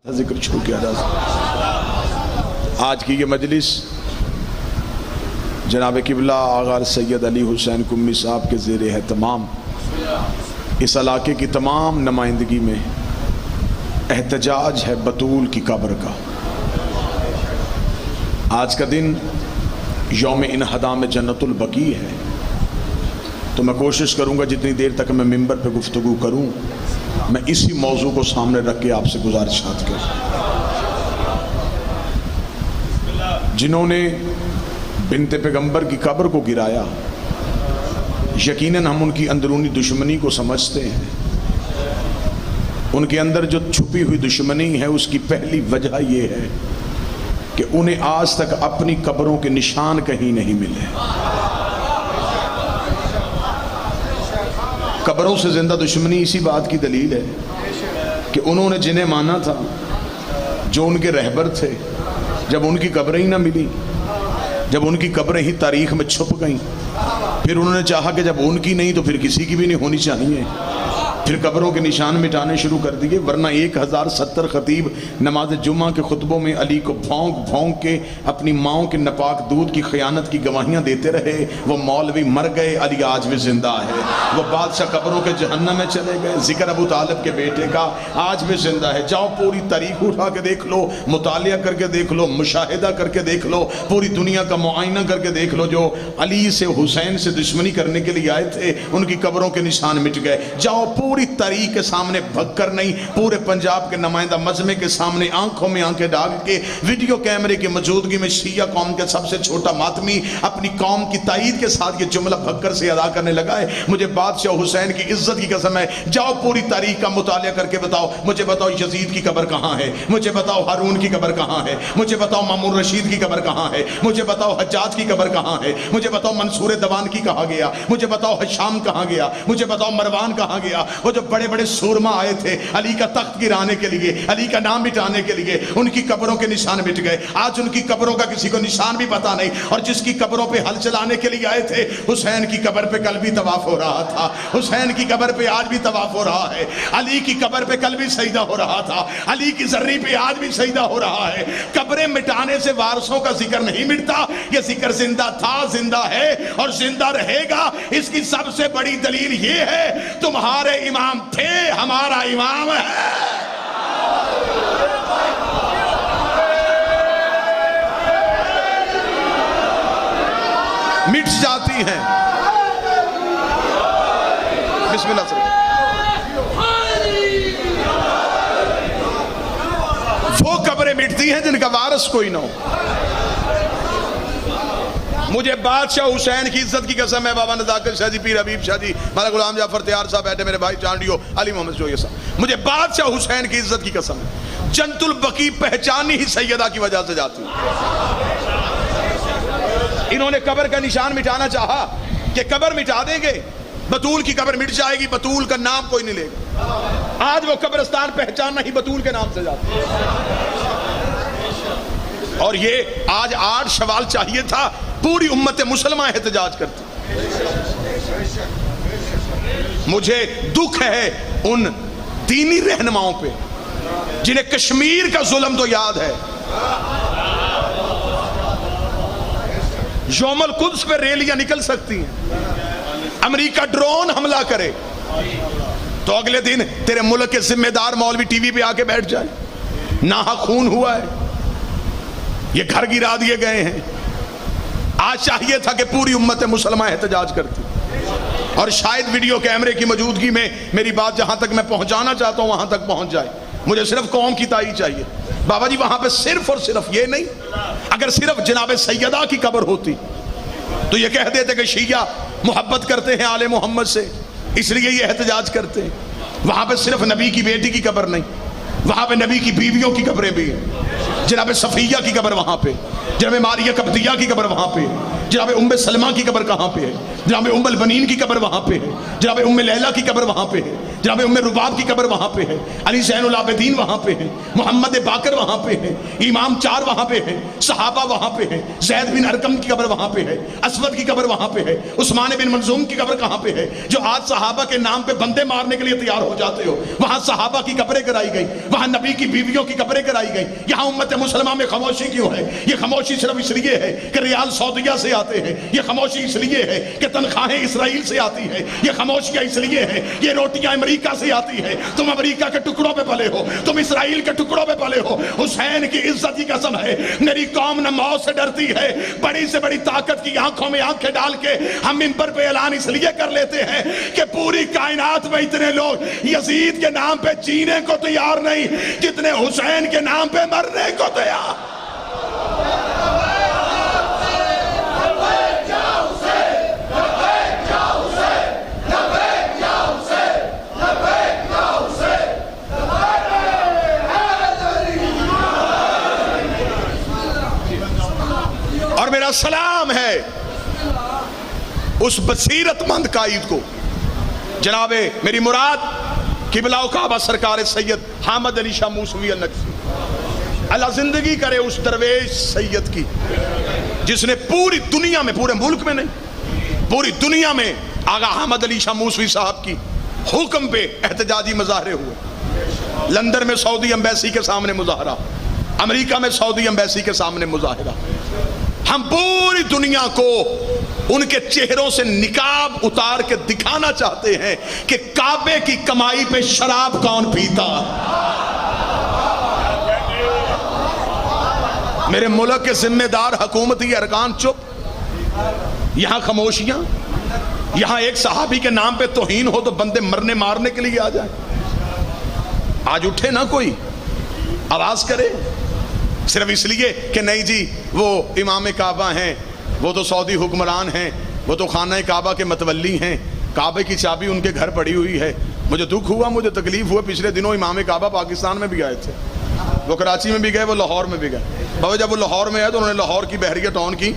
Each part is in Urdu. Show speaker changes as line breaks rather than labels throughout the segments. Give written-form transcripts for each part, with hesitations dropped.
ذکر شروع کیا جا سکتا۔ آج کی یہ مجلس جناب قبلہ آغا سید علی حسین قمی صاحب کے زیر اہتمام اس علاقے کی تمام نمائندگی میں احتجاج ہے بطول کی قبر کا۔ آج کا دن یوم انہدام جنت البقیع ہے، تو میں کوشش کروں گا جتنی دیر تک میں ممبر پہ گفتگو کروں میں اسی موضوع کو سامنے رکھ کے آپ سے گزارشات کروں۔ جنہوں نے بنت پیغمبر کی قبر کو گرایا، یقیناً ہم ان کی اندرونی دشمنی کو سمجھتے ہیں۔ ان کے اندر جو چھپی ہوئی دشمنی ہے اس کی پہلی وجہ یہ ہے کہ انہیں آج تک اپنی قبروں کے نشان کہیں نہیں ملے۔ قبروں سے زندہ دشمنی اسی بات کی دلیل ہے کہ انہوں نے جنہیں مانا تھا، جو ان کے رہبر تھے، جب ان کی قبریں ہی نہ ملی، جب ان کی قبریں ہی تاریخ میں چھپ گئیں، پھر انہوں نے چاہا کہ جب ان کی نہیں تو پھر کسی کی بھی نہیں ہونی چاہیے، پھر قبروں کے نشان مٹانے شروع کر دیے۔ ورنہ 1070 خطیب نماز جمعہ کے خطبوں میں علی کو بھونک بھونک کے اپنی ماؤں کے ناپاک دودھ کی خیانت کی گواہیاں دیتے رہے۔ وہ مولوی مر گئے، علی آج بھی زندہ ہے۔ وہ بادشاہ قبروں کے جہنم میں چلے گئے، ذکر ابو طالب کے بیٹے کا آج بھی زندہ ہے۔ جاؤ پوری تاریخ اٹھا کے دیکھ لو، مطالعہ کر کے دیکھ لو، مشاہدہ کر کے دیکھ لو، پوری دنیا کا معائنہ کر کے دیکھ لو، جو علی سے حسین سے دشمنی کرنے کے لیے آئے تھے ان کی قبروں کے نشان مٹ گئے۔ جاؤ پوری تاریخ کے سامنے بھگ کر نہیں، پورے پنجاب کے نمائندہ مجمع کے سامنے آنکھوں میں آنکھیں ڈال کے ویڈیو کیمرے کی موجودگی میں شیعہ قوم کے سب سے چھوٹا ماتمی اپنی قوم کی تائید کے ساتھ یہ جملہ بھگکر سے ادا کرنے لگا ہے، مجھے بادشاہ حسین کی عزت کی قسم ہے، جاؤ پوری تاریخ کا مطالعہ کر کے بتاؤ، مجھے بتاؤ یزید کی قبر کہاں ہے، مجھے بتاؤ ہارون کی قبر کہاں ہے، مجھے بتاؤ مامون رشید کی قبر کہاں ہے، مجھے بتاؤ حجاج کی قبر کہاں ہے، مجھے بتاؤ منصور دوان کی کہاں گیا، مجھے بتاؤ ہشام کہاں گیا، مجھے بتاؤ مروان کہاں گیا۔ وہ جو بڑے بڑے سورما آئے تھے علی کا تخت گرانے کے لیے، علی کا نام مٹانے کے لیے، ان کی قبروں کے نشان مٹ گئے۔ آج ان کی قبروں کا کسی کو نشان بھی پتا نہیں، اور جس کی قبروں پہ ہل چلانے کے لیے آئے تھے، حسین کی قبر پہ کل بھی طواف ہو رہا تھا، حسین کی قبر پہ آج بھی طواف ہو رہا ہے، علی کی قبر پہ کل بھی سجدہ ہو رہا تھا، علی کی زرعی پہ آج بھی سجدہ ہو رہا ہے۔ قبریں مٹانے سے وارثوں کا ذکر نہیں مٹتا، یہ ذکر زندہ تھا، زندہ ہے اور زندہ رہے گا۔ اس کی سب سے بڑی دلیل یہ ہے تمہارے امام تھے، ہمارا امام ہے۔ مٹ جاتی ہیں، بسم اللہ سے وہ قبریں مٹتی ہیں جن کا وارث کوئی نہ ہو۔ مجھے بادشاہ حسین کی عزت کی قسم ہے، بابا نزاکت شاہ جی، پیر حبیب شاہ جی، مولانا غلام جعفر تیار صاحب بیٹھے، میرے بھائی چانڈیو، علی محمد شویہ صاحب، مجھے بادشاہ حسین کی عزت کی قسم ہے، جنت البقیع پہچانی ہی سیدہ کی وجہ سے جاتی ہے۔ انہوں نے قبر کا نشان مٹانا چاہا کہ قبر مٹا دیں گے، بطول کی قبر مٹ جائے گی، بطول کا نام کوئی نہیں لے گا۔ آج وہ قبرستان پہچاننا ہی بطول کے نام سے جاتی ہے۔ اور یہ آج 8 شوال چاہیے تھا، پوری امت مسلمہ احتجاج کرتی۔ مجھے دکھ ہے ان دینی رہنماؤں پہ جنہیں کشمیر کا ظلم تو یاد ہے، یوم القدس پہ ریلیاں نکل سکتی ہیں، امریکہ ڈرون حملہ کرے تو اگلے دن تیرے ملک کے ذمہ دار مولوی ٹی وی پہ آ کے بیٹھ جائے، ناحق خون ہوا ہے، یہ گھر گرا دیے گئے ہیں۔ آج چاہیے تھا کہ پوری امت مسلمہ احتجاج کرتی، اور شاید ویڈیو کیمرے کی موجودگی میں میری بات جہاں تک میں پہنچانا چاہتا ہوں وہاں تک پہنچ جائے۔ مجھے صرف قوم کی تائید چاہیے۔ بابا جی وہاں پہ صرف اور صرف یہ نہیں، اگر صرف جناب سیدہ کی قبر ہوتی تو یہ کہہ دیتے کہ شیعہ محبت کرتے ہیں آل محمد سے اس لیے یہ احتجاج کرتے ہیں۔ وہاں پہ صرف نبی کی بیٹی کی قبر نہیں، وہاں پہ نبی کی بیویوں کی قبریں بھی ہیں، جناب صفیہ کی قبر وہاں پہ، جناب ماریہ قبطیہ کی قبر وہاں پہ، جناب ام سلمہ کی قبر کہاں پہ ہے، جناب ام البنین کی قبر وہاں پہ ہے، جناب ام لیلہ کی قبر وہاں پہ ہے، جناب ام رباب کی قبر وہاں پہ ہے، علی زین العابدین وہاں پہ ہے، محمد باقر وہاں پہ ہے، امام 4 وہاں پہ ہے، صحابہ وہاں پہ ہے، زید بن ارقم کی قبر وہاں پہ ہے، اسود کی قبر وہاں پہ ہے، عثمان بن منظوم کی قبر کہاں پہ ہے؟ جو آج صحابہ کے نام پہ بندے مارنے کے لیے تیار ہو جاتے ہو، وہاں صحابہ کی قبریں کرائی گئی، وہاں نبی کی بیویوں کی قبریں کرائی گئی۔ یہاں امت مسلمہ میں خاموشی کیوں ہے؟ یہ خاموشی صرف اس لیے ہے کہ ریال سعودیہ سے آتے ہیں، یہ خاموشی اس لیے ہے کہ تنخواہیں اسرائیل سے آتی ہے، یہ خاموشی اس لیے ہے، یہ روٹیاں امریکہ سے آتی ہے، تم امریکہ کے ٹکڑوں پہ پلے ہو، تم اسرائیل کے ٹکڑوں پہ پلے ہو۔ حسین کی عزت کی قسم ہے، میری قوم نہ موت سے ڈرتی ہے، بڑی سے بڑی طاقت کی آنکھوں میں آنکھیں ڈال کے ہم منبر پہ اعلان اس لیے کر لیتے ہیں کہ پوری کائنات میں اتنے لوگ یزید کے نام پہ جینے کو تیار نہیں جتنے حسین کے نام پہ مرنے کو تیار۔ اور میرا سلام ہے اس بصیرت مند قائد کو، جناب میری مراد قبلہ و کعبہ سرکار سید حامد علی شاہ موسوی النقشی، اللہ زندگی کرے اس درویش سید کی جس نے پوری دنیا میں، پورے ملک میں نہیں، پوری دنیا میں آغا حامد علی شاہ موسوی صاحب کی حکم پہ احتجاجی مظاہرے ہوئے۔ لندن میں سعودی ایمبیسی کے سامنے مظاہرہ، امریکہ میں سعودی ایمبیسی کے سامنے مظاہرہ۔ ہم پوری دنیا کو ان کے چہروں سے نقاب اتار کے دکھانا چاہتے ہیں کہ کعبے کی کمائی پہ شراب کون پیتا۔ میرے ملک کے ذمہ دار حکومتی ارکان چپ، یہاں خاموشیاں، یہاں ایک صحابی کے نام پہ توہین ہو تو بندے مرنے مارنے کے لیے آ جائیں۔ آج اٹھے نا کوئی آواز کرے، صرف اس لیے کہ نہیں جی وہ امام کعبہ ہیں، وہ تو سعودی حکمران ہیں، وہ تو خانہ کعبہ کے متولی ہیں، کعبے کی چابی ان کے گھر پڑی ہوئی ہے۔ مجھے دکھ ہوا، مجھے تکلیف ہوا، پچھلے دنوں امام کعبہ پاکستان میں بھی آئے تھے، وہ کراچی میں بھی گئے، وہ لاہور میں بھی گئے۔ بابا جب وہ لاہور میں آئے تو انہوں نے لاہور کی بحریہ ٹاؤن کی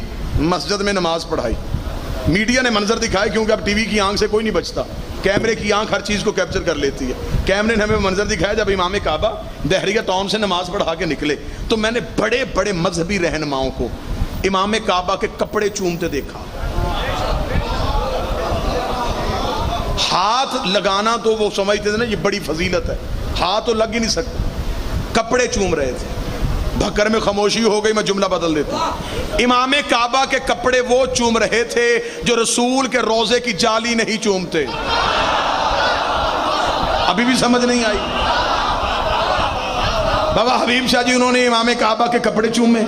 مسجد میں نماز پڑھائی۔ میڈیا نے منظر دکھائے کیونکہ اب ٹی وی کی آنکھ سے کوئی نہیں بچتا، کیمرے کی آنکھ ہر چیز کو کیپچر کر لیتی ہے۔ کیمرے نے ہمیں منظر دکھایا جب امام کعبہ دہریہ ٹاؤن سے نماز پڑھا کے نکلے تو میں نے بڑے بڑے مذہبی رہنماؤں کو امام کعبہ کے کپڑے چومتے دیکھا۔ ہاتھ لگانا تو وہ سمجھتے تھے نا یہ بڑی فضیلت ہے، ہاتھ تو لگ ہی نہیں سکتا، کپڑے چوم رہے تھے۔ بھکر میں خاموشی ہو گئی، میں جملہ بدل دیتا ہوں۔ امام کعبہ کے کپڑے وہ چوم رہے تھے جو رسول کے روزے کی جالی نہیں چومتے۔ ابھی بھی سمجھ نہیں آئی؟ بابا حبیب شاہ جی انہوں نے امام کعبہ کے کپڑے چومے،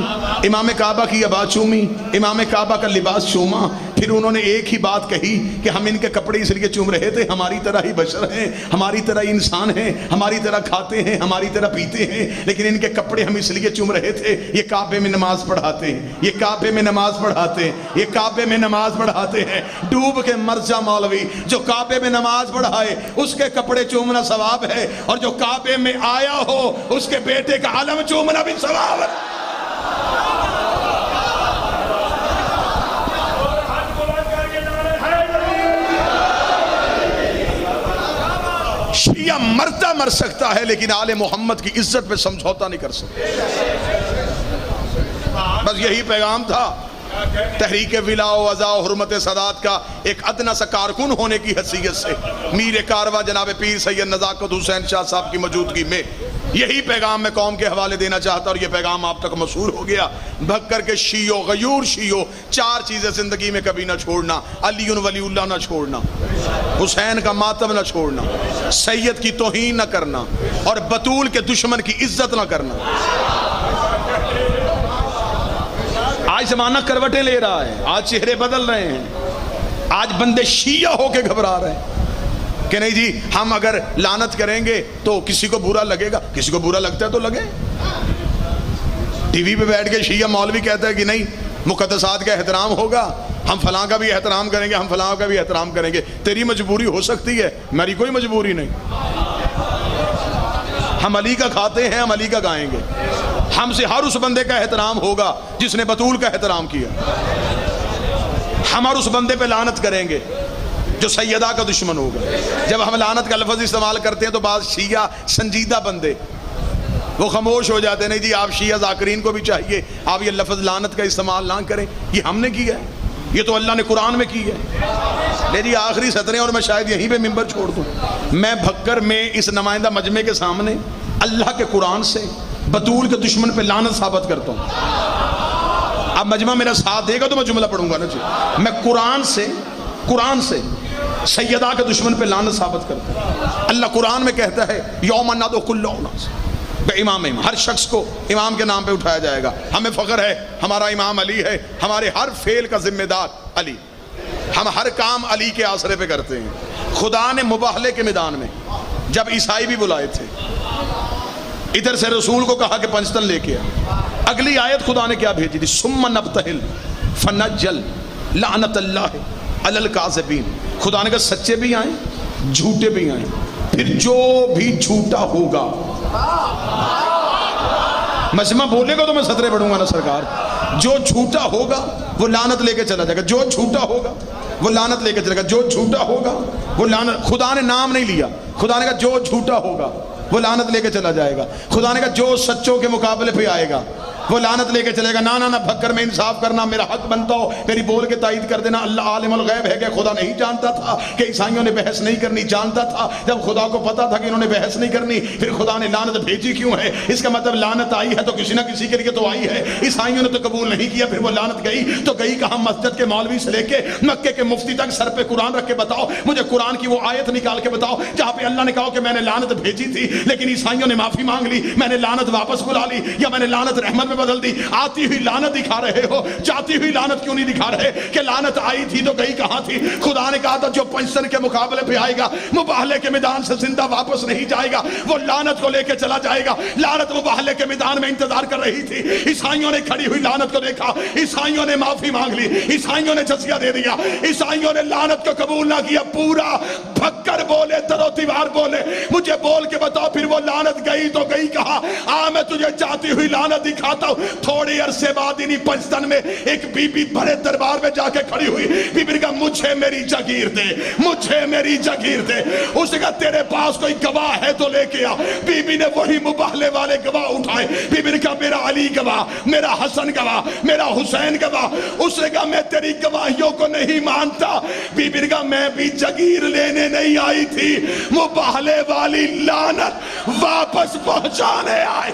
امام کعبہ کی عبا چومی، امام کعبہ کا لباس چوما، پھر انہوں نے ایک ہی بات کہی کہ ہم ان کے کپڑے اس لیے چوم رہے تھے، ہماری طرح ہی بشر ہیں، ہماری طرح ہی انسان ہیں، ہماری طرح کھاتے ہیں، ہماری طرح پیتے ہیں، لیکن ان کے کپڑے ہم اس لیے چوم رہے تھے، یہ کعبے میں نماز پڑھاتے ہیں، یہ کعبے میں نماز پڑھاتے ہیں، یہ کعبے میں نماز پڑھاتے ہیں۔ ڈوب کے مر جا مولوی، جو کعبے میں نماز پڑھائے اس کے کپڑے چومنا ثواب ہے، اور جو کعبے میں آیا ہو اس کے بیٹے کا علم چومنا بھی ثواب ہے۔ شیعہ مرتا مر سکتا ہے لیکن آل محمد کی عزت پہ سمجھوتا نہیں کر سکتا۔ بس یہی پیغام تھا تحریک ولا و وضع و حرمت سادات کا ایک ادنا سا کارکن ہونے کی حیثیت سے میر کارواں جناب پیر سید نزاکت حسین شاہ صاحب کی موجودگی میں یہی پیغام میں قوم کے حوالے دینا چاہتا، اور یہ پیغام آپ تک موصول ہو گیا۔ بھکر کے شیعوں، غیور شیعوں، 4 چیزیں زندگی میں کبھی نہ چھوڑنا: علی ولی اللہ نہ چھوڑنا، حسین کا ماتم نہ چھوڑنا، سید کی توہین نہ کرنا، اور بطول کے دشمن کی عزت نہ کرنا۔ آج زمانہ کروٹیں لے رہا ہے، آج چہرے بدل رہے ہیں، آج بندے شیعہ ہو کے گھبرا رہے ہیں کہ نہیں جی ہم اگر لعنت کریں گے تو کسی کو برا لگے گا۔ کسی کو برا لگتا ہے تو لگے۔ ٹی وی پہ بیٹھ کے شیعہ مولوی کہتا ہے کہ نہیں مقدسات کا احترام ہوگا، ہم فلاں کا بھی احترام کریں گے، ہم فلاں کا بھی احترام کریں گے۔ تیری مجبوری ہو سکتی ہے، میری کوئی مجبوری نہیں۔ ہم علی کا کھاتے ہیں، ہم علی کا گائیں گے۔ ہم سے ہر اس بندے کا احترام ہوگا جس نے بطول کا احترام کیا۔ ہم ہر اس بندے پہ لعنت کریں گے جو سیدہ کا دشمن ہوگا. جب ہم لعنت کا لفظ استعمال کرتے ہیں تو بعض شیعہ سنجیدہ بندے وہ خاموش ہو جاتے ہیں. نہیں جی آپ شیعہ ذاکرین کو بھی چاہیے آپ یہ لفظ لعنت کا استعمال نہ کریں, یہ ہم نے کیا ہے, یہ تو اللہ نے قرآن میں کی ہے. لے جی آخری سطریں اور میں شاید یہیں پہ ممبر چھوڑ دوں. میں بھکر میں اس نمائندہ مجمع کے سامنے اللہ کے قرآن سے بطول کے دشمن پہ لعنت ثابت کرتا ہوں. اب مجمع میرا ساتھ دے گا تو میں جملہ پڑھوں گا نا جی. میں قرآن سے سیدہ کے دشمن پہ لعنت ثابت کرتا ہوں. اللہ قرآن میں کہتا ہے یوم ندعو کل اناس امام, ہر شخص کو امام کے نام پہ اٹھایا جائے گا. ہمیں فخر ہے ہمارا امام علی ہے, ہمارے ہر فعل کا ذمہ دار علی, ہم ہر کام علی کے آسرے پہ کرتے ہیں. خدا نے مباہلے کے میدان میں جب عیسائی بھی بلائے تھے, ادھر سے رسول کو کہا کہ پنجتن لے کے آ. اگلی آیت خدا نے کیا بھیجی تھی, ثم نبتہل فنجل لعنت اللہ علی الکاذبین. خدا نے کہا سچے بھی آئیں جھوٹے بھی آئیں, پھر جو بھی جھوٹا ہوگا. مجمع بولے گا تو میں صدرے پڑھوں گا نا سرکار. جو جھوٹا ہوگا وہ لعنت لے کے چلا جائے گا, جو جھوٹا ہوگا وہ لعنت لے کے چلے گا, جو جھوٹا ہوگا وہ لعنت. خدا نے نام نہیں لیا, خدا نے کہا جو جھوٹا ہوگا وہ لعنت لے کے چلا جائے گا. خدا نے کہا جو سچوں کے مقابلے پہ آئے گا وہ لعنت لے کے چلے گا. نہ بھکر میں انصاف کرنا میرا حق بنتا ہو, میری بول کے تائید کر دینا. اللہ عالم الغیب ہے کہ خدا نہیں جانتا تھا کہ عیسائیوں نے بحث نہیں کرنی, جانتا تھا. جب خدا کو پتا تھا کہ انہوں نے بحث نہیں کرنی, پھر خدا نے لعنت بھیجی کیوں ہے؟ اس کا مطلب لعنت آئی ہے تو کسی نہ کسی کے لیے تو آئی ہے. عیسائیوں نے تو قبول نہیں کیا, پھر وہ لعنت گئی تو گئی کہاں؟ مسجد کے مولوی سے لے کے مکے کے مفتی تک سر پہ قرآن رکھ کے بتاؤ مجھے قرآن کی وہ آیت نکال کے بتاؤ جہاں پہ اللہ نے کہا کہ میں نے لعنت بھیجی تھی لیکن عیسائیوں نے معافی مانگ لی, میں نے لعنت واپس بلا لی, یا میں نے لعنت رحمت میں بدل دی. آتی ہوئی لعنت دکھا رہے ہو, جاتی ہوئی لعنت کیوں نہیں دکھا رہے کہ لعنت آئی تھی تو گئی کہاں تھی؟ خدا نے کہا تھا جو پنجتن کے مقابلے پہ آئے گا مباہلے کے میدان سے زندہ واپس نہیں جائے گا, وہ لعنت کو لے کے چلا جائے گا. لعنت مباہلے کے میدان میں انتظار کر رہی تھی. عیسائیوں نے کھڑی ہوئی لعنت کو دیکھا, عیسائیوں نے معافی مانگ لی, عیسائیوں نے جزیہ دے دیا, عیسائیوں نے لعنت کو قبول نہ کیا. پورا بھکر بولے, درو دیوار بولے, مجھے بول کے بتاؤ پھر وہ لعنت گئی تو گئی کہاں؟ میں تجھے جاتی ہوئی لعنت دکھاتا ہوں. تھوڑی عرصے بعد انہی پنجتن میں ایک بی بی بڑے دربار میں جا کے کھڑی ہوئی. بی بی نے کہا مجھے میری جگیر دے, مجھے میری جگیر دے. اس نے کہا تیرے پاس کوئی گواہ ہے تو لے کے آ. بی بی نے وہی مباہلے والے گواہ اٹھائے. بی بی نے کہا میرا علی گواہ, میرا حسن گواہ, میرا حسین گواہ. اس نے کہا میں تیری گواہیوں کو نہیں مانتا. بی بی نے کہا میں بھی جگیر لینے نہیں آئی تھی, مباہلے والی لعنت واپس پہنچانے آئی.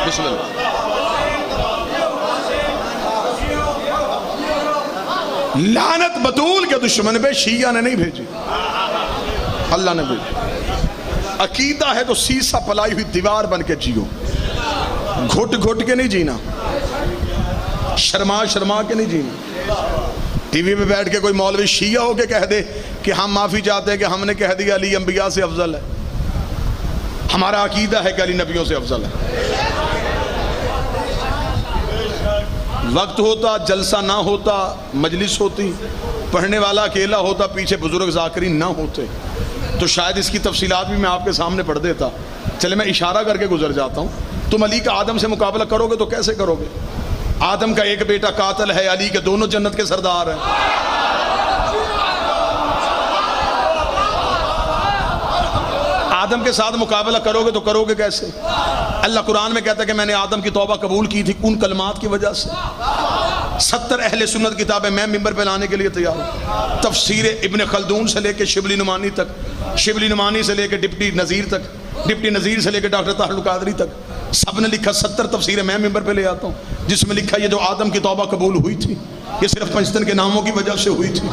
بسم اللہ. لعنت بطول کے دشمن پہ شیعہ نے نہیں بھیجی, اللہ نے بھیجی. عقیدہ ہے تو سیسا پلائی ہوئی دیوار بن کے جیو, گھٹ گھٹ کے نہیں جینا, شرما شرما کے نہیں جینا. ٹی وی پہ بیٹھ کے کوئی مولوی شیعہ ہو کے کہہ دے کہ ہم معافی چاہتے ہیں کہ ہم نے کہہ دیا علی انبیاء سے افضل ہے. ہمارا عقیدہ ہے کہ علی نبیوں سے افضل ہے. وقت ہوتا, جلسہ نہ ہوتا, مجلس ہوتی, پڑھنے والا اکیلا ہوتا, پیچھے بزرگ ذاکرین نہ ہوتے تو شاید اس کی تفصیلات بھی میں آپ کے سامنے پڑھ دیتا. چلے میں اشارہ کر کے گزر جاتا ہوں. تم علی کا آدم سے مقابلہ کرو گے تو کیسے کرو گے؟ آدم کا ایک بیٹا قاتل ہے, علی کے دونوں جنت کے سردار ہیں. آدم کے ساتھ مقابلہ کرو گے تو کرو گے کیسے؟ اللہ قرآن میں کہتا ہے کہ میں نے آدم کی توبہ قبول کی تھی ان کلمات کی وجہ سے. 70 اہل سنت کتابیں میں ممبر پہ لانے کے لیے تیار ہوں. تفسیر ابن خلدون سے لے کے شبلی نعمانی تک, شبلی نعمانی سے لے کے ڈپٹی نذیر تک, ڈپٹی نذیر سے لے کے ڈاکٹر طاہر القادری تک, سب نے لکھا 70 تفسیریں میں ممبر پہ لے آتا ہوں جس میں لکھا یہ جو آدم کی توبہ قبول ہوئی تھی یہ صرف پنجتن کے ناموں کی وجہ سے ہوئی تھی.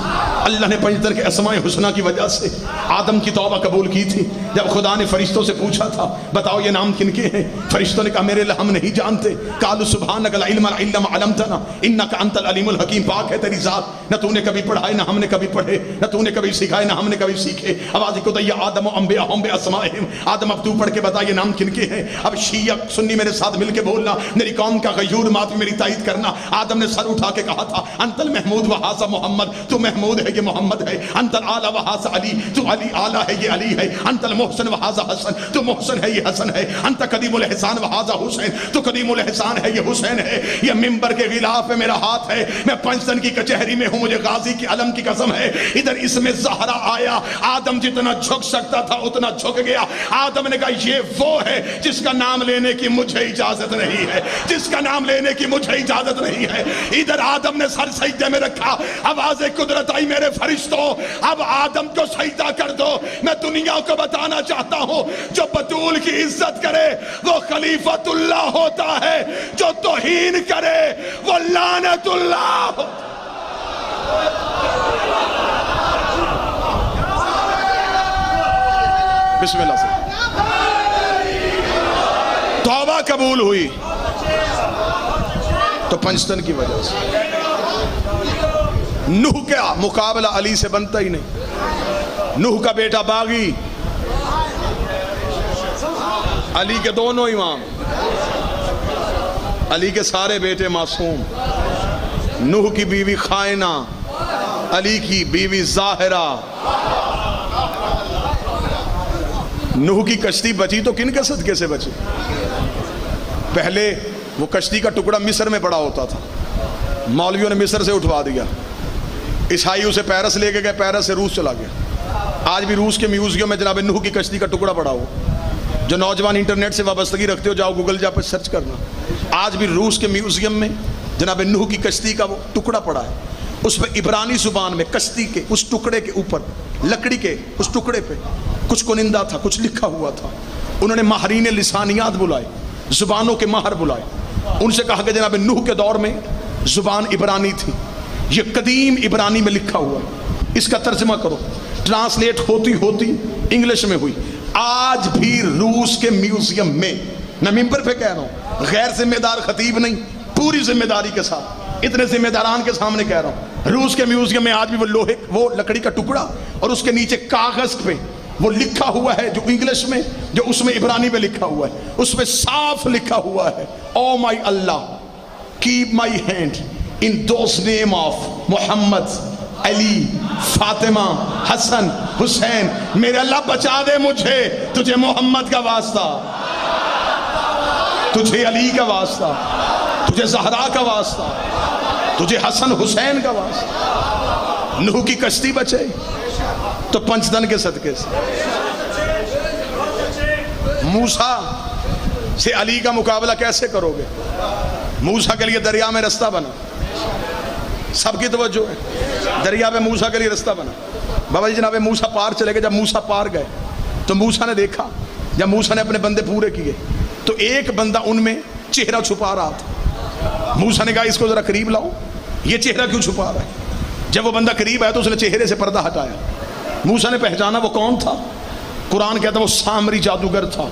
اللہ نے پنجتن کے اسماء حسنہ کی وجہ سے آدم کی توبہ قبول کی تھی. جب خدا نے فرشتوں سے پوچھا تھا بتاؤ یہ نام کن کے ہیں, فرشتوں نے کہا میرے ہم نہیں جانتے. قالوا سبحانک لا علم الا ما علمتنا انک انت العلیم الحکیم. پاک ہے تیری ذات, نہ تو نے کبھی پڑھائے نہ ہم نے کبھی پڑھے, نہ تو نے کبھی سکھائے نہ ہم نے کبھی سیکھے. آواز کو دیا آدم و انبیاءہم باسمائہم, آدم اب تو پڑھ کے بتا یہ نام کن کے ہیں. اب شیعہ سنی میرے ساتھ مل کے بولنا, میری قوم کا غیور مات میری تائید کرنا. آدم نے سر اٹھا کے کہا تھا انت المحمود وہذا محمد, تو محمود ہے یہ محمد ہے. انت الاعلی وہذا علی, تو علی اعلی ہے یہ علی ہے. انت المحسن وہذا حسن, تو محسن ہے یہ حسن ہے. انت قدیم الاحسان وہذا حسین, تو قدیم الاحسان ہے یہ حسین ہے. یہ منبر کے غلاف میں میرا ہاتھ ہے, میں پنجتن کی کچہری میں ہوں, مجھے غازی کی علم کی قسم ہے. ادھر اس میں زہرا آیا, آدم جتنا جھک سکتا تھا اتنا جھک گیا. آدم نے کہا یہ وہ ہے جس کا نام لینے کی مجھے اجازت نہیں ہے, جس کا نام لینے کی مجھے اجازت نہیں ہے. ادھر آدم نے سر سجدے میں رکھا, آواز قدرت آئی میرے فرشتوں اب آدم کو سجدہ کر دو. میں دنیا کو بتانا چاہتا ہوں جو بطول کی عزت کرے وہ خلیفۃ اللہ ہوتا ہے, جو توہین کرے وہ لعنت اللہ ہوتا ہے. بسم اللہ سے توبہ قبول ہوئی تو پنجتن کی وجہ سے. نوح کا مقابلہ علی سے بنتا ہی نہیں. نوح کا بیٹا باغی, علی کے دونوں امام, علی کے سارے بیٹے معصوم. نوح کی بیوی خائنہ, علی کی بیوی ظاہرہ. نوح کی کشتی بچی تو کن کے صدقے سے بچی؟ پہلے وہ کشتی کا ٹکڑا مصر میں پڑا ہوتا تھا, مولویوں نے مصر سے اٹھوا دیا. عیسائی اسے پیرس لے کے گئے, پیرس سے روس چلا گیا. آج بھی روس کے میوزیم میں جناب نوح کی کشتی کا ٹکڑا پڑا ہو. جو نوجوان انٹرنیٹ سے وابستگی رکھتے ہو جاؤ گوگل جا پر سرچ کرنا, آج بھی روس کے میوزیم میں جناب نوح کی کشتی کا وہ ٹکڑا پڑا ہے. اس پہ عبرانی زبان میں کشتی کے اس ٹکڑے کے اوپر, لکڑی کے اس ٹکڑے پہ کچھ کنندہ تھا, کچھ لکھا ہوا تھا. انہوں نے ماہرین لسانیات بلائے, زبانوں کے ماہر بلائے. ان سے کہا کہ جناب نوح کے دور میں زبان عبرانی تھی, یہ قدیم عبرانی میں لکھا ہوا ہے, اس کا ترجمہ کرو. ٹرانسلیٹ ہوتی ہوتی انگلش میں ہوئی. آج بھی روس کے میوزیم میں, میں ممبر پہ کہہ رہا ہوں, غیر ذمہ دار خطیب نہیں, پوری ذمہ داری کے ساتھ, اتنے ذمہ داران کے سامنے کہہ رہا ہوں, روس کے میوزیم میں آج بھی وہ لوہے, وہ لکڑی کا ٹکڑا اور اس کے نیچے کاغذ پہ وہ لکھا ہوا ہے, جو انگلش میں, جو اس میں عبرانی میں لکھا ہوا ہے, اس میں صاف لکھا ہوا ہے او مائی اللہ keep my hand in those name of محمد, علی, فاطمہ, حسن, حسین. میرے اللہ بچا دے مجھے, تجھے محمد کا واسطہ, تجھے علی کا واسطہ, تجھے زہرا کا واسطہ, تجھے حسن حسین کا واسطہ. نوح کی کشتی بچے تو پنجتن کے صدقے سے. موسیٰ سے علی کا مقابلہ کیسے کرو گے؟ موسیٰ کے لیے دریا میں رستہ بنا, سب کی توجہ ہے, دریا میں موسیٰ کے لیے رستہ بنا. بابا جی جناب موسیٰ پار چلے گئے. جب موسیٰ پار گئے تو موسیٰ نے دیکھا, جب موسیٰ نے اپنے بندے پورے کیے تو ایک بندہ ان میں چہرہ چھپا رہا تھا. موسیٰ نے کہا اس کو ذرا قریب لاؤ, یہ چہرہ کیوں چھپا رہا ہے؟ جب وہ بندہ قریب آیا تو اس نے چہرے سے پردہ ہٹایا. موسیٰ نے پہچانا وہ کون تھا. قرآن کہتا ہے وہ سامری جادوگر تھا.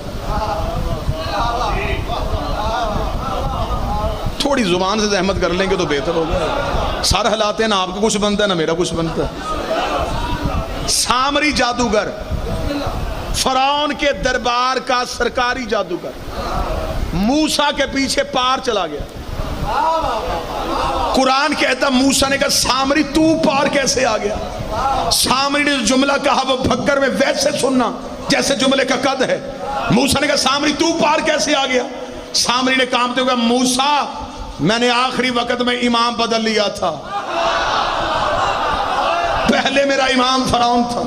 تھوڑی زبان سے زحمت کر لیں گے تو بہتر ہوگا. سر ہلاتے ہیں, نہ آپ کو کچھ بنتا ہے نہ میرا کچھ بنتا ہے. سامری جادوگر, فرعون کے دربار کا سرکاری جادوگر, موسیٰ کے پیچھے پار چلا گیا. قرآن کہتا موسیٰ نے کہا سامری تو پار کیسے آ گیا؟ سامری نے جملہ کہا وہ بھگر میں ویسے سننا جیسے جملے کا قد ہے. موسیٰ نے کہا سامری تو پار کیسے آ گیا؟ سامری نے کامتے ہوئے کہا موسیٰ میں نے آخری وقت میں امام بدل لیا تھا, پہلے میرا امام فرعون تھا,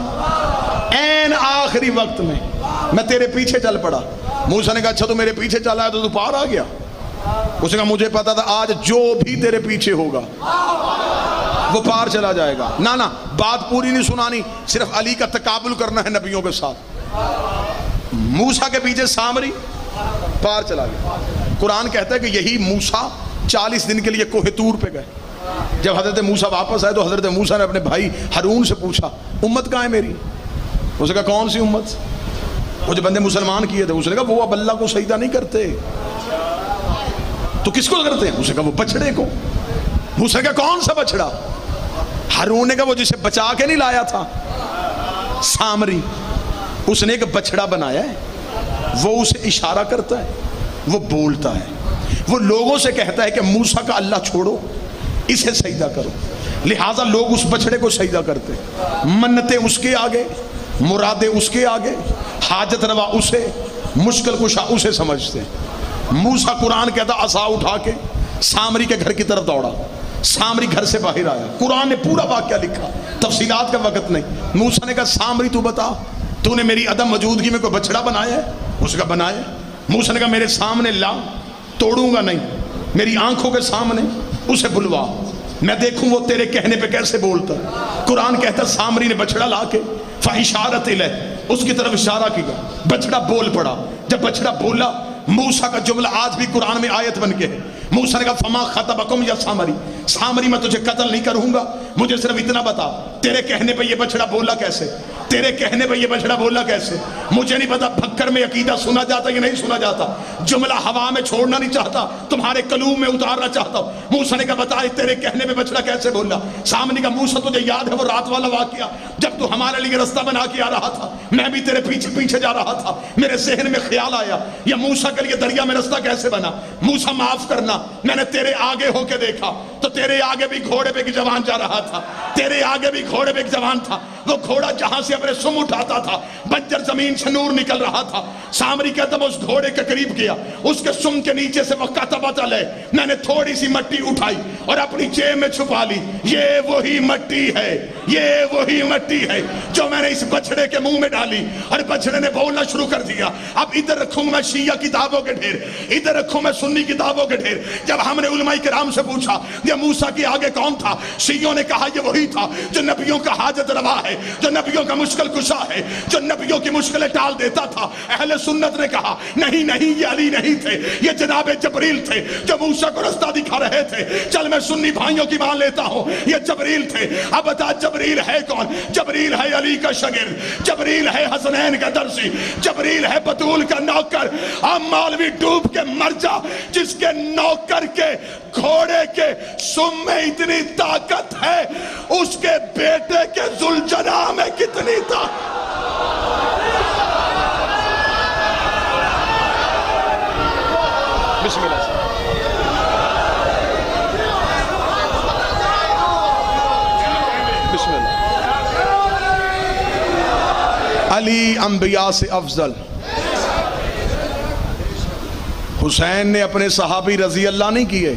این آخری وقت میں تیرے پیچھے چل پڑا. موسیٰ نے کہا اچھا تو میرے پیچھے چلا ہے تو پار آ گیا؟ اس نے کہا مجھے پتا تھا آج جو بھی تیرے پیچھے ہوگا وہ پار چلا جائے گا. نا بات پوری نہیں سنانی, صرف علی کا تقابل کرنا ہے نبیوں کے ساتھ. موسیٰ کے پیچھے سامری پار چلا گیا. قرآن کہتا ہے کہ یہی موسیٰ 40 دن کے لیے کوہ طور پہ گئے. جب حضرت موسیٰ واپس آئے تو حضرت موسیٰ نے اپنے بھائی ہارون سے پوچھا امت کہاں ہے میری؟ اس نے کہا کون سی امت؟ وہ جو بندے مسلمان کیے تھے، اس نے کہا وہ اب اللہ کو سجدہ نہیں کرتے، تو کس کو کرتے ہیں؟ اس نے کہا وہ بچڑے کو۔ موسیٰ نے کہا کون سا بچڑا؟ ہارون نے کہا وہ جسے بچا کے نہیں لایا تھا، سامری، اس نے ایک بچڑا بنایا ہے، وہ اسے اشارہ کرتا ہے، وہ بولتا ہے، وہ لوگوں سے کہتا ہے کہ موسیٰ کا اللہ چھوڑو، اسے سجدہ کرو، لہٰذا لوگ اس بچڑے کو سجدہ کرتے، منتیں اس کے آگے، مرادیں اس کے آگے، حاجت روا اسے، مشکل کشا اسے سمجھتے۔ موسیٰ قرآن کہتا عصا اٹھا کے سامری کے گھر کی طرف دوڑا، سامری گھر سے باہر آیا، قرآن نے پورا واقعہ لکھا، تفصیلات کا وقت نہیں۔ موسیٰ نے کہا سامری تو بتا، تو نے میری عدم موجودگی میں کوئی بچڑا بنایا ہے؟ اس کا بنایا۔ موسیٰ نے کہا میرے سامنے لا، توڑوں گا نہیں، میری آنکھوں کے سامنے اسے بلوا، میں دیکھوں وہ تیرے کہنے پہ کیسے بولتا ہے۔ قرآن کہتا سامری نے بچڑا لا کے فَإِشَارَتِ إِلَيْهِ، اس کی طرف اشارہ کیا، بچڑا بول پڑا۔ جب بچڑا بولا، موسیٰ کا جملہ آج بھی قرآن میں آیت بن کے ہے۔ موسیٰ نے کہا فَمَا خَطَبَكُمْ یا سامری، سامری میں تجھے قتل نہیں کروں گا، مجھے صرف اتنا بتا تیرے کہنے پہ یہ بچڑا بولا کیسے، تیرے کہنے پہ یہ بچڑا بولا کیسے؟ مجھے نہیں پتا بھکر میں عقیدہ سنا جاتا یا نہیں سنا جاتا، جملہ ہوا میں چھوڑنا نہیں چاہتا، تمہارے قلوب میں اتارنا چاہتا ہوں۔ موسیٰ نے کہا بتا تیرے کہنے پہ بچڑا کیسے بولا؟ سامنے کا موسیٰ تجھے یاد ہے وہ رات والا واقعہ جب تو ہمارے لیے رستہ بنا کے آ رہا تھا، میں بھی تیرے پیچھے پیچھے جا رہا تھا، میرے ذہن میں خیال آیا یہ موسیٰ کے لیے دریا میں رستہ کیسے بنا؟ موسیٰ معاف کرنا، میں نے تیرے آگے ہو کے دیکھا تو تیرے آگے بھی گھوڑے پہ ایک جوان جا رہا تھا، تیرے آگے بھی گھوڑے پہ ایک جوان تھا، وہ گھوڑا جہاں سے اپنے سم اٹھاتا تھا بنجر زمین سے نور نکل رہا تھا۔ سامری کہتا میں اس گھوڑے کے قریب گیا، اس کے سم کے نیچے سے وقت تبتل ہے، میں نے تھوڑی سی مٹی اٹھائی اور اپنی جیب میں چھپا لی، یہ وہی مٹی ہے، یہ وہی مٹی ہے جو میں نے اس بچڑے کے منہ میں ڈالی۔ اور بچڑے نے بولنا شروع کر دیا، اب ادھر رکھوں میں شیعہ کتابوں کے ڈھیر، ادھر رکھوں میں سنی کتابوں کے ڈھیر۔ جب ہم نے علماء کرام سے پوچھا یہ موسیٰ کے آگے کون تھا، شیعوں نے کہا یہ وہی تھا جو نبیوں کا حاجت روا ہے، جو نبیوں کا مشکل کشا ہے، جو نبیوں کی مشکلیں ٹال دیتا تھا۔ اہل سنت نے کہا نہیں نہیں یہ علی نہیں تھے، یہ جناب جبریل تھے جو موسیٰ کو رستہ دکھا رہے تھے۔ چل میں سنی بھائیوں کی مان لیتا ہوں یہ جبریل تھے۔ اب بتا جبریل ہے کون؟ جبریل ہے علی کا شاگرد، جبریل ہے حسنین کا درسی، جبریل ہے بطول کا نوکر۔ اب مولوی ڈوب کے مر جا جس کے نوکر کے گھوڑے کے سم میں اتنی طاقت ہے، اس کے بیٹے کے ذوالجناح میں کتنی طاقت۔ بسم اللہ بسم اللہ۔ علی انبیاء سے افضل، حسین نے اپنے صحابی رضی اللہ نہیں کیے،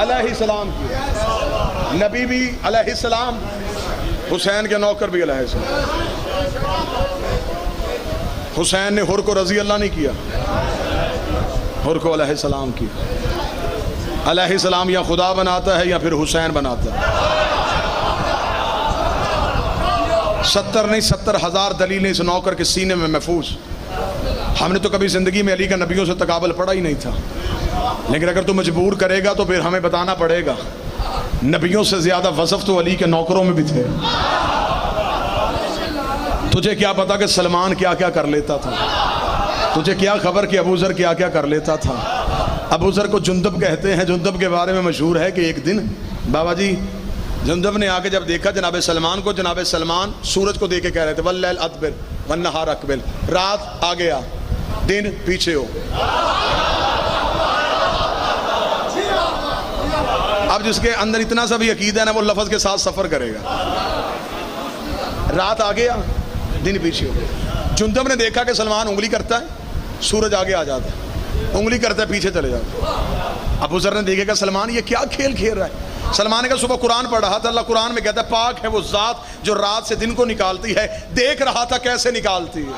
علیہ السلام کیے، نبی بھی علیہ السلام، حسین کے نوکر بھی علیہ السلام۔ حسین نے حر کو رضی اللہ نہیں کیا، حر کو علیہ السلام کیا۔ علیہ السلام یا خدا بناتا ہے یا پھر حسین بناتا ہے۔ 70 نہیں 70,000 دلیلیں اس نوکر کے سینے میں محفوظ۔ ہم نے تو کبھی زندگی میں علی کا نبیوں سے تقابل پڑا ہی نہیں تھا، لیکن اگر تو مجبور کرے گا تو پھر ہمیں بتانا پڑے گا نبیوں سے زیادہ وصف تو علی کے نوکروں میں بھی تھے۔ تجھے کیا پتا کہ سلمان کیا کیا کر لیتا تھا؟ تجھے کیا خبر کہ ابو ذر کیا کیا کر لیتا تھا؟ ابو ذر کو جندب کہتے ہیں، جندب کے بارے میں مشہور ہے کہ ایک دن بابا جی جندب نے آ کے جب دیکھا جناب سلمان کو، جناب سلمان سورج کو دیکھ کے کہہ رہے تھے واللیل ادبر والنہار اقبل، رات آگے آ دن پیچھے ہو۔ اب جس کے اندر اتنا سا بھی عقیدہ ہے نا وہ لفظ کے ساتھ سفر کرے گا، رات آگے آ دن پیچھے ہو۔ جندب نے دیکھا کہ سلمان انگلی کرتا ہے سورج آگے آ جاتا ہے، انگلی کرتا ہے پیچھے چلے جاتا ہے۔ ابو ذر نے دیکھے کہ سلمان یہ کیا کھیل کھیل رہا ہے؟ سلمان نے کہا صبح قرآن پڑھ رہا تھا، اللہ قرآن میں کہتا ہے پاک ہے وہ ذات جو رات سے دن کو نکالتی ہے، دیکھ رہا تھا کیسے نکالتی ہے۔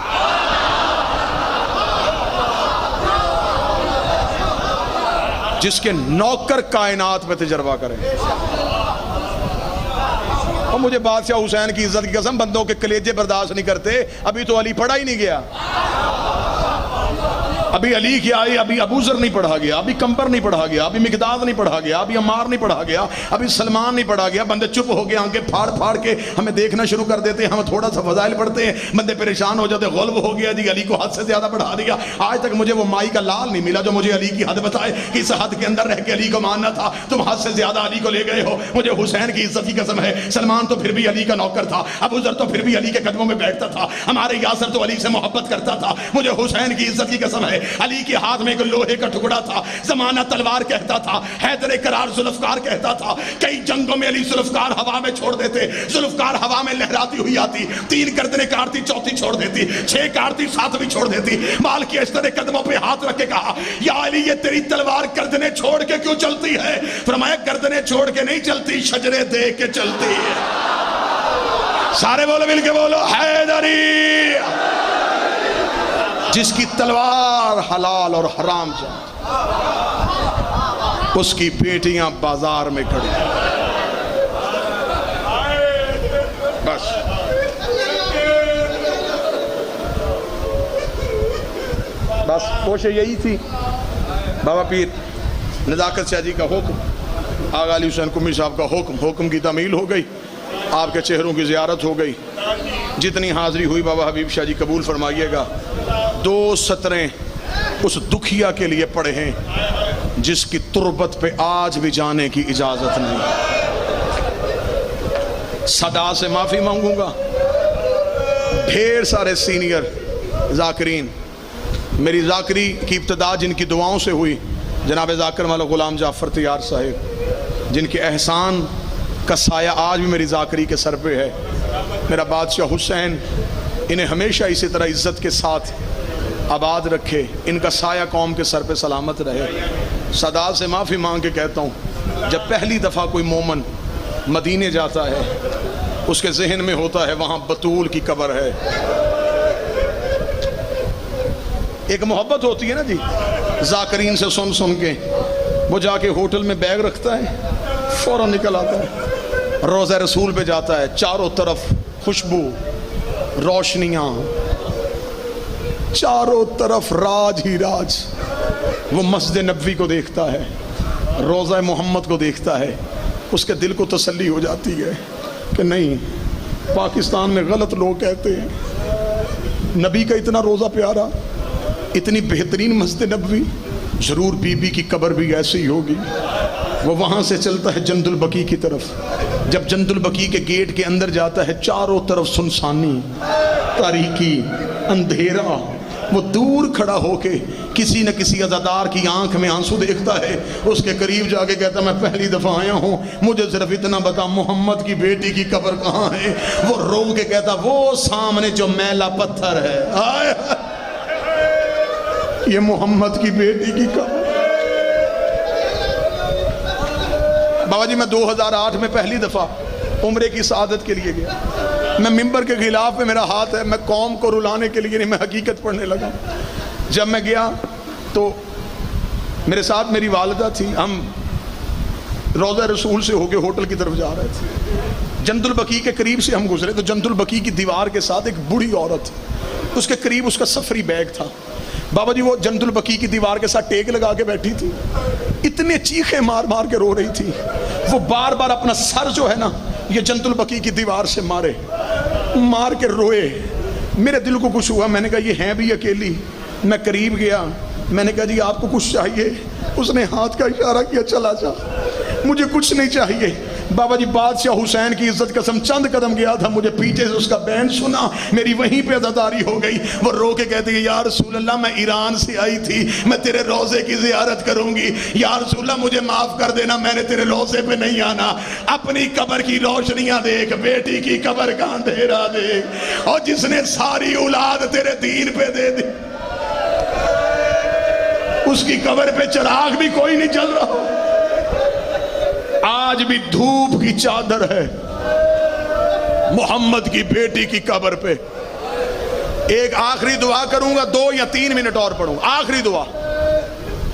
جس کے نوکر کائنات پہ تجربہ کریں۔ اور مجھے بادشاہ حسین کی عزت کی قسم بندوں کے کلیجے برداشت نہیں کرتے، ابھی تو علی پڑھا ہی نہیں گیا۔ ابھی علی کی آئی، ابھی ابو ذر نہیں پڑھا گیا، ابھی کمبر نہیں پڑھا گیا، ابھی مقداد نہیں پڑھا گیا، ابھی عمار نہیں پڑھا گیا، ابھی سلمان نہیں پڑھا گیا. بندے چپ ہو گئے، آنکھیں پھاڑ پھاڑ کے ہمیں دیکھنا شروع کر دیتے ہیں. ہم تھوڑا سا فضائل پڑھتے ہیں، بندے پریشان ہو جاتے، غلب ہو گیا جی، علی کو حد سے زیادہ بڑھا دیا. آج تک مجھے وہ مائی کا لال نہیں ملا جو مجھے علی کی حد بتائے کہ اس حد کے اندر رہ کے علی کو ماننا تھا. تم حد سے زیادہ علی کو لے گئے ہو. مجھے حسین کی عزت کی قسم ہے، سلمان تو پھر بھی علی کا نوکر تھا، ابو ذر تو پھر بھی علی کے قدموں میں بیٹھتا تھا، ہمارے یاسر تو علی سے محبت کرتا تھا. مجھے حسین کی عزت کی قسم ہے، علی کے ہاتھ میں ایک لوہے کا ٹکڑا تھا، زمانہ تلوار کہتا تھا، حیدر کرار ذوالفقار کہتا تھا. کئی جنگوں میں علی ذوالفقار ہوا میں چھوڑ دیتے، ذوالفقار ہوا میں لہراتی ہوئی آتی، 3 گردنیں کاٹتی، 4تھی چھوڑ دیتی، 6 کاٹتی، 7ویں چھوڑ دیتی. مال کی اشتر قدموں پہ ہاتھ رکھ کے کہا، یا علی یہ تیری تلوار گردنیں چھوڑ کے کیوں چلتی ہے؟ فرمایا گردنیں چھوڑ کے نہیں چلتی، شجرے دیکھ کے چلتی ہے. سارے بولو، مل کے بولو، حیدری. جس کی تلوار حلال اور حرام جانتی، اس کی بیٹیاں بازار میں کھڑی. بس بس کوشش یہی تھی. بابا پیر نزاکت شاہ جی کا حکم، آغا علی حسین قمی صاحب کا حکم کی تعمیل ہو گئی، آپ کے چہروں کی زیارت ہو گئی. جتنی حاضری ہوئی بابا حبیب شاہ جی قبول فرمائیے گا. 2 سطریں اس دکھیا کے لیے پڑھے ہیں جس کی تربت پہ آج بھی جانے کی اجازت نہیں. صدا سے معافی مانگوں گا. ڈھیر سارے سینئر ذاکرین، میری ذاکری کی ابتدا جن کی دعاؤں سے ہوئی، جناب ذاکر مولا غلام جعفر تیار صاحب، جن کے احسان کا سایہ آج بھی میری ذاکری کے سر پہ ہے. میرا بادشاہ حسین انہیں ہمیشہ اسی طرح عزت کے ساتھ آباد رکھے، ان کا سایہ قوم کے سر پہ سلامت رہے. صدا سے معافی مانگ کے کہتا ہوں، جب پہلی دفعہ کوئی مومن مدینے جاتا ہے، اس کے ذہن میں ہوتا ہے وہاں بطول کی قبر ہے. ایک محبت ہوتی ہے نا جی، ذاکرین سے سن کے وہ جا کے ہوٹل میں بیگ رکھتا ہے، فوراً نکل آتا ہے، روضہ رسول پہ جاتا ہے، چاروں طرف خوشبو، روشنیاں، چاروں طرف راج ہی راج. وہ مسجد نبوی کو دیکھتا ہے، روضہ محمد کو دیکھتا ہے، اس کے دل کو تسلی ہو جاتی ہے کہ نہیں، پاکستان میں غلط لوگ کہتے ہیں نبی کا اتنا روضہ پیارا، اتنی بہترین مسجد نبوی، ضرور بی بی کی قبر بھی ایسی ہی ہوگی. وہ وہاں سے چلتا ہے جند البقیع کی طرف. جب جند البقیع کے گیٹ کے اندر جاتا ہے، چاروں طرف سنسانی، تاریکی، اندھیرا. وہ دور کھڑا ہو کے کسی نہ کسی عزادار کی آنکھ میں آنسو دیکھتا ہے، اس کے قریب جا کے کہتا، میں پہلی دفعہ آیا ہوں، مجھے صرف اتنا بتا محمد کی بیٹی کی قبر کہاں ہے؟ وہ رو کے کہتا، وہ سامنے جو میلا پتھر ہے. آئے یہ محمد کی بیٹی کی قبر. بابا جی میں 2008 میں پہلی دفعہ عمرے کی سعادت کے لیے گیا. میں ممبر کے غلاف پہ میرا ہاتھ ہے، میں قوم کو رلانے کے لیے نہیں، میں حقیقت پڑھنے لگا. جب میں گیا تو میرے ساتھ میری والدہ تھی، ہم روضہ رسول سے ہو کے ہوٹل کی طرف جا رہے تھے. جند البقیع کے قریب سے ہم گزرے تو جند البقیع کی دیوار کے ساتھ ایک بوڑھی عورت، اس کے قریب اس کا سفری بیگ تھا. بابا جی وہ جند البقیع کی دیوار کے ساتھ ٹیک لگا کے بیٹھی تھی، اتنے چیخیں مار مار کے رو رہی تھی. وہ بار بار اپنا سر جو ہے نا یہ جند البقیع کی دیوار سے مار کے روئے. میرے دل کو کچھ ہوا، میں نے کہا یہ ہیں بھی اکیلی. میں قریب گیا، میں نے کہا جی آپ کو کچھ چاہیے؟ اس نے ہاتھ کا اشارہ کیا، چلا جا، مجھے کچھ نہیں چاہیے. بابا جی بادشاہ حسین کی عزت قسم چند قدم گیا تھا، مجھے پیچھے سے اس کا بینڈ سنا، میری وہیں پہ عزاداری ہو گئی. وہ رو کے کہتے ہیں یا رسول اللہ میں ایران سے آئی تھی، میں تیرے روضے کی زیارت کروں گی، یا رسول اللہ مجھے معاف کر دینا، میں نے تیرے روضے پہ نہیں آنا. اپنی قبر کی روشنیاں دیکھ، بیٹی کی قبر کا اندھیرا دیکھ، اور جس نے ساری اولاد تیرے دین پہ دے دی اس کی قبر پہ چراغ بھی کوئی نہیں جل رہا. آج بھی دھوپ کی چادر ہے محمد کی بیٹی کی قبر پہ. ایک آخری دعا کروں گا، 2 یا 3 منٹ اور پڑھوں. آخری دعا،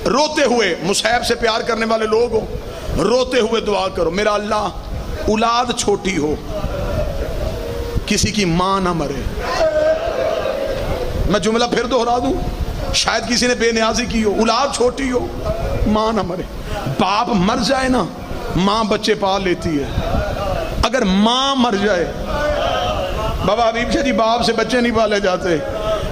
روتے ہوئے، مصحف سے پیار کرنے والے لوگ ہو، روتے ہوئے دعا کرو، میرا اللہ اولاد چھوٹی ہو، کسی کی ماں نہ مرے. میں جملہ پھر دہرا دوں، شاید کسی نے بے نیازی کی ہو، اولاد چھوٹی ہو، ماں نہ مرے، باپ مر جائے نا ماں بچے پال لیتی ہے، اگر ماں مر جائے، بابا حبیب شاہ جی باپ سے بچے نہیں پالے جاتے،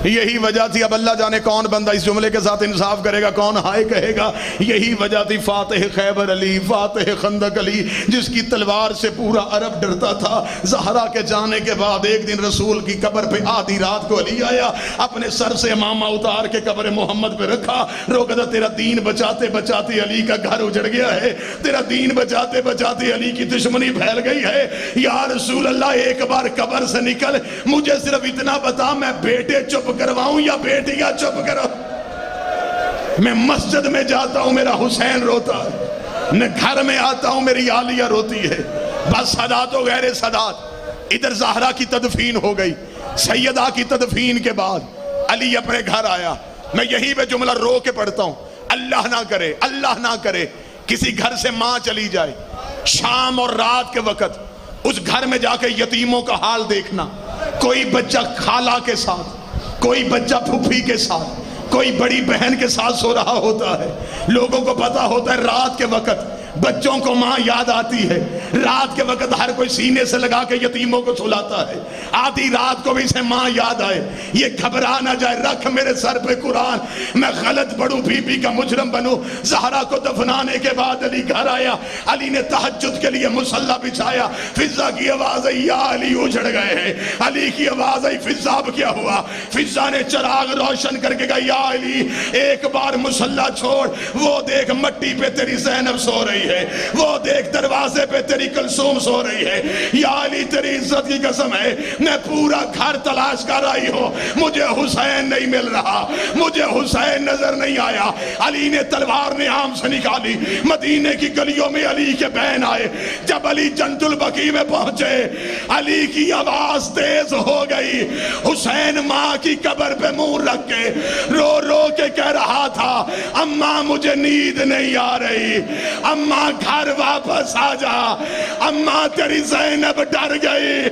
یہی وجہ تھی، اب اللہ جانے کون بندہ اس جملے کے ساتھ انصاف کرے گا، کون ہائے کہے گا، یہی وجہ تھی فاتح خیبر علی، فاتح خندق علی، جس کی تلوار سے پورا عرب ڈرتا تھا۔ زہرا کے جانے کے بعد ایک دن رسول کی قبر پہ آدھی رات کو علی آیا، اپنے سر سے امامہ اتار کے قبر محمد پہ رکھا، رو کہتا تیرا دین بچاتے بچاتے علی کا گھر اجڑ گیا ہے، تیرا دین بچاتے بچاتے علی کی دشمنی پھیل گئی ہے، یا رسول اللہ ایک بار قبر سے نکل، مجھے صرف اتنا بتا میں بیٹے چپ کرواؤں یا بیٹیاں چپ کرو؟ میں مسجد میں جاتا ہوں میرا حسین روتا ہے، میں گھر میں آتا ہوں میری عالیہ روتی ہے، بس سادات و غیر سادات۔ ادھر زہرا کی تدفین ہو گئی، سیدہ کی تدفین کے بعد علی اپنے گھر آیا، میں یہی پہ جملہ رو کے پڑھتا ہوں، اللہ نہ کرے، اللہ نہ کرے کسی گھر سے ماں چلی جائے، شام اور رات کے وقت اس گھر میں جا کے یتیموں کا حال دیکھنا، کوئی بچہ خالہ کے ساتھ، کوئی بچہ پھپھی کے ساتھ، کوئی بڑی بہن کے ساتھ سو رہا ہوتا ہے، لوگوں کو پتا ہوتا ہے رات کے وقت بچوں کو ماں یاد آتی ہے، رات کے وقت ہر کوئی سینے سے لگا کے یتیموں کو سلاتا ہے، آدھی رات کو بھی اسے ماں یاد آئے، یہ گھبرا نہ جائے، رکھ میرے سر پہ قرآن، میں غلط پڑھوں بی بی کا مجرم بنوں۔ زہرا کو دفنانے کے بعد علی گھر آیا، علی نے تہجد کے لیے مصلی بچھایا، فضا کی آواز آئی یا علی اجڑ گئے ہیں، علی کی آواز آئی فضا اب کیا ہوا؟ فضا نے چراغ روشن کر کے کہا یا علی ایک بار مصلی چھوڑ، وہ دیکھ مٹی پہ تیری زینب سو رہی ہے، وہ دیکھ دروازے پہ تیری کلثوم سو رہی ہے، یا علی تیری عزت کی قسم ہے میں پورا گھر تلاش کر رہی ہوں، مجھے حسین نہیں مل رہا، مجھے حسین نظر نہیں آیا۔ علی نے تلوار نعام سے نکالی، مدینے کی گلیوں میں علی کے بہن آئے، جب علی جنت البقیع میں پہنچے علی کی آواز تیز ہو گئی، حسین ماں کی قبر پہ منہ رکھ کے رو رو کے کہہ رہا تھا اماں مجھے نیند نہیں آ رہی، اماں گھر واپس آ جا، اماں تیری زینب ڈر گئی۔